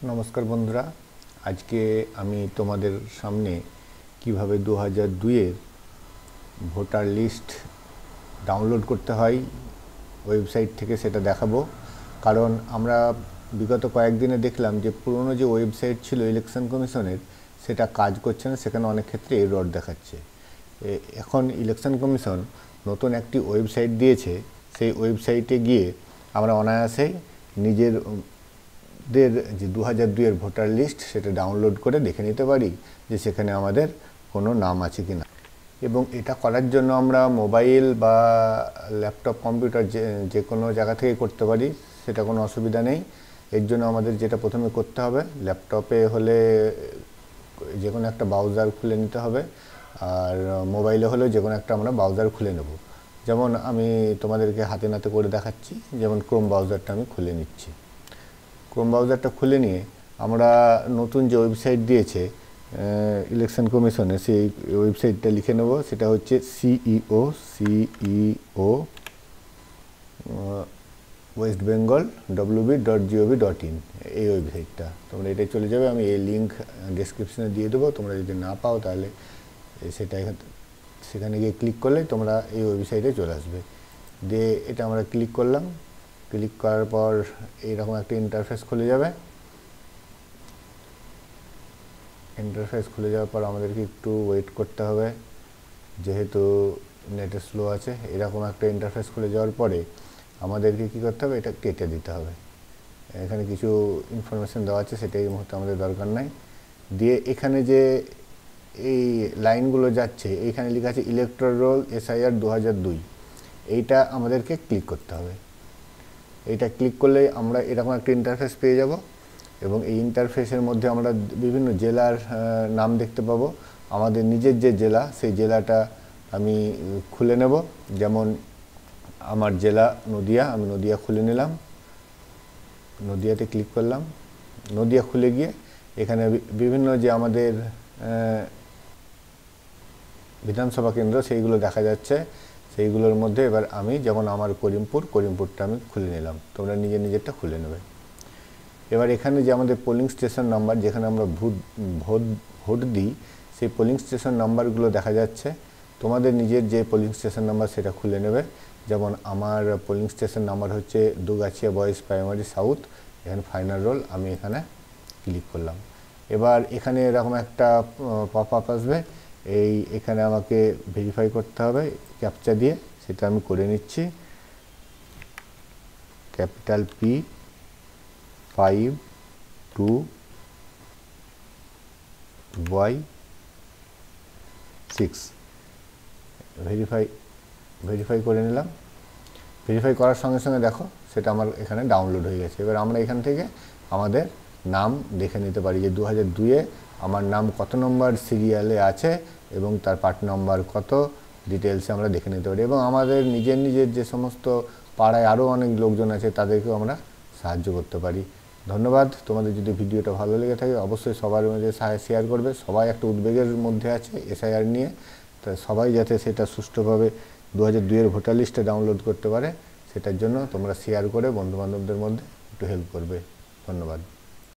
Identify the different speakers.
Speaker 1: নমস্কার বন্ধুরা, আজকে আমি তোমাদের সামনে কিভাবে 2002 এর ভোটার লিস্ট ডাউনলোড করতে হয় ওয়েবসাইট থেকে সেটা দেখাবো। কারণ আমরা বিগত কয়েকদিনে দেখলাম যে পুরনো যে ওয়েবসাইট ছিল ইলেকশন কমিশনের সেটা কাজ করছে না, সেখানে অনেক ক্ষেত্রে এরর দেখাচ্ছে। এখন ইলেকশন কমিশন নতুন একটি ওয়েবসাইট দিয়েছে, সেই ওয়েবসাইটে গিয়ে আমরা অনায়াসেই নিজের যে 2002 এর ভোটার লিস্ট সেটা ডাউনলোড করে দেখে নিতে পারি যে সেখানে আমাদের কোনো নাম আছে কিনা। এবং এটা করার জন্য আমরা মোবাইল বা ল্যাপটপ কম্পিউটার যে কোনো জায়গা থেকে করতে পারি, সেটা কোনো অসুবিধা নেই। এর জন্য আমাদের যেটা প্রথমে করতে হবে, ল্যাপটপে হলে যে কোনো একটা ব্রাউজার খুলে নিতে হবে, আর মোবাইলে হলেও যে কোনো একটা আমরা ব্রাউজার খুলে নেব। যেমন আমি তোমাদেরকে হাতে নাতে করে দেখাচ্ছি, যেমন ক্রোম ব্রাউজারটা আমি খুলে নিচ্ছি। ক্রোম ব্রাউজারটা খুলে নিয়ে আমরা নতুন যে ওয়েবসাইট দিয়েছে ইলেকশন কমিশনে, সেই ওয়েবসাইটটা লিখে নেব। সেটা হচ্ছে CEO westbengal.wb.gov.in, এই ওয়েবসাইটটা। তোমরা এটাই চলে যাবে, আমি এই লিঙ্ক ডেসক্রিপশনে দিয়ে দেবো। তোমরা যদি না পাও তাহলে সেখানে গিয়ে ক্লিক করলে তোমরা এই ওয়েবসাইটে চলে আসবে। দিয়ে এটা আমরা ক্লিক করলাম। ক্লিক করার পর এইরকম একটা ইন্টারফেস খুলে যাবে। ইন্টারফেস খুলে যাওয়ার পর আমাদেরকে একটু ওয়েট করতে হবে, যেহেতু নেটে স্লো আছে। এরকম একটা ইন্টারফেস খুলে যাওয়ার পরে আমাদেরকে কী করতে হবে, এটা কেটে দিতে হবে। এখানে কিছু ইনফরমেশান দেওয়া আছে, সেটা এই মুহূর্তে আমাদের দরকার নাই। দিয়ে এখানে যে এই লাইনগুলো যাচ্ছে, এইখানে লেখা আছে ইলেকট্রাল রোল SIR 2002, এইটা আমাদেরকে ক্লিক করতে হবে। এইটা ক্লিক করলেই আমরা এরকম একটা ইন্টারফেস পেয়ে যাব, এবং এই ইন্টারফেসের মধ্যে আমরা বিভিন্ন জেলার নাম দেখতে পাবো। আমাদের নিজের যে জেলা, সেই জেলাটা আমি খুলে নেব। যেমন আমার জেলা নদিয়া, আমি নদিয়া খুলে নিলাম। নদিয়াতে ক্লিক করলাম। নদিয়া খুলে গিয়ে এখানে বিভিন্ন যে আমাদের বিধানসভা কেন্দ্র সেইগুলো দেখা যাচ্ছে। সেইগুলোর মধ্যে এবার আমি যেমন আমার করিমপুরটা আমি খুলে নিলাম। তোমরা নিজেরটা খুলে নেবে। এবার এখানে যে আমাদের পোলিং স্টেশন নাম্বার, যেখানে আমরা ভোট দিই, সেই পোলিং স্টেশন নাম্বারগুলো দেখা যাচ্ছে। তোমাদের নিজের যে পোলিং স্টেশন নাম্বার সেটা খুলে নেবে। যেমন আমার পোলিং স্টেশন নাম্বার হচ্ছে দুগাছিয়া বয়েজ প্রাইমারি সাউথ। এখানে ফাইনাল রোল, আমি এখানে ক্লিক করলাম। এবার এখানে এরকম একটা পপ আপ আসবে। এখানে আমাকে ভেরিফাই করতে হবে ক্যাপচা দিয়ে, সেটা আমি করে নিচ্ছি। ক্যাপিটাল P52Y6 ভেরিফাই করে নিলাম। ভেরিফাই করার সঙ্গে সঙ্গে দেখো সেটা আমার এখানে ডাউনলোড হয়ে গেছে। এবার আমরা এখান থেকে আমাদের নাম দেখে নিতে পারি যে 2002-এ আমার নাম কত নম্বর সিরিয়ালে আছে এবং তার পার্ট নম্বর কত, ডিটেলসে আমরা দেখে নিতে পারি। এবং আমাদের নিজের যে সমস্ত পাড়ায় আরও অনেক লোকজন আছে তাদেরকেও আমরা সাহায্য করতে পারি। ধন্যবাদ। তোমাদের যদি ভিডিওটা ভালো লেগে থাকে অবশ্যই সবার মধ্যে শেয়ার করবে। সবাই একটা উদ্বেগের মধ্যে আছে SIR নিয়ে, তা সবাই যাতে সেটা সুষ্ঠুভাবে 2002 এর ভোটার লিস্টে ডাউনলোড করতে পারে, সেটার জন্য তোমরা শেয়ার করে বন্ধুবান্ধবদের মধ্যে একটু হেল্প করবে। ধন্যবাদ।